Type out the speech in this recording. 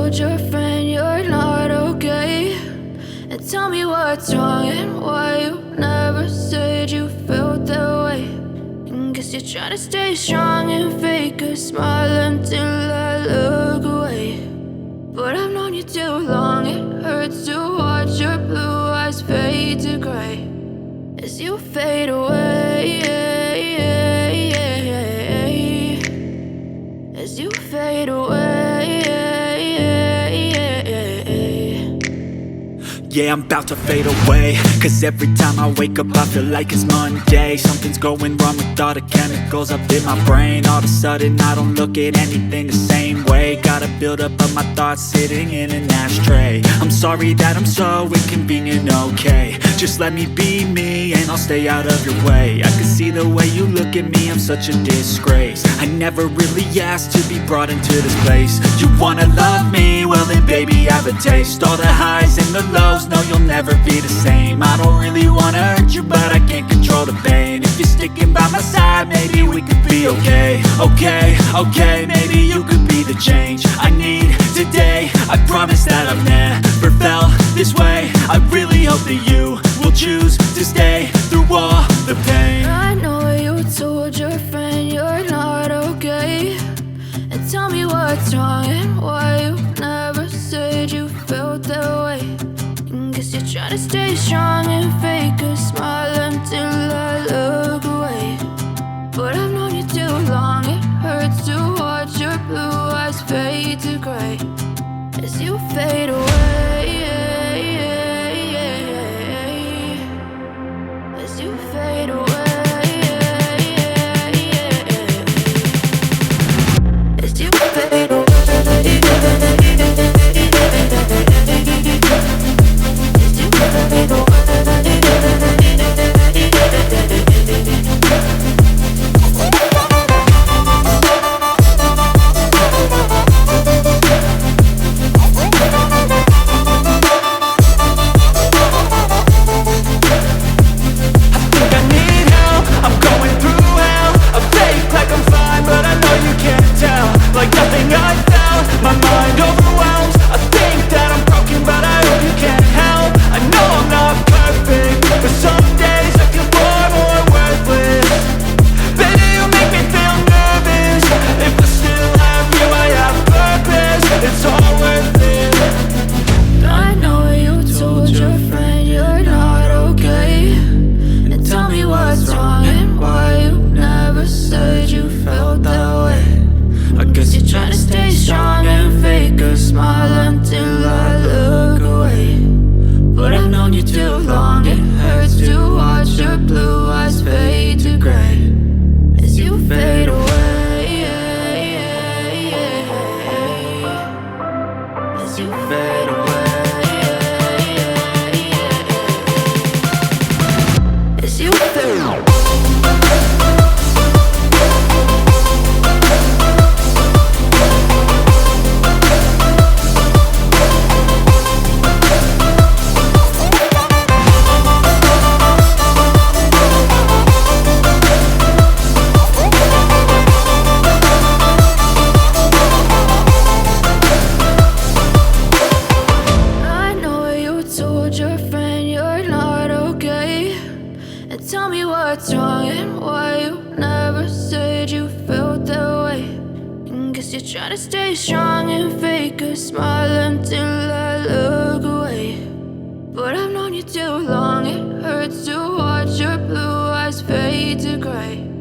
told your friend you're not okay? And tell me what's wrong and why you never said you felt that way. And guess you're trying to stay strong and fake a smile until I look away. But I've known you too long, it hurts to watch your blue eyes fade to gray as you fade away, as you fade away. Yeah, I'm about to fade away, cause every time I wake up I feel like it's Monday. Something's going wrong with all the chemicals up in my brain. All of a sudden I don't look at anything the same way. Got a buildup of my thoughts sitting in an ashtray. I'm sorry that I'm so inconvenient, okay? Just let me be me and I'll stay out of your way. I can see the way you look at me, I'm such a disgrace. I never really asked to be brought into this place. You wanna love me? Well then baby, have a taste. All the highs and the lows, no, you'll never be the same. I don't really wanna hurt you, but I can't control the pain. If you're sticking by my side, maybe we could be okay. Okay, maybe you could be the change I need today. I promise that I've never felt this way. I really hope that you will choose to stay through all the pain. I know you told your friend you're not okay. And tell me what's wrong and why you never said you felt that way. Guess you're trying to stay strong and fake a smile until I look away. But I've known you too long, it hurts to watch your blue eyes fade to gray as you fade away, as you fade away, as you fade away. Tell me what's wrong and why you never said you felt that way. And guess you're trying to stay strong and fake a smile until I look away. But I've known you too long, it hurts to watch your blue eyes fade to gray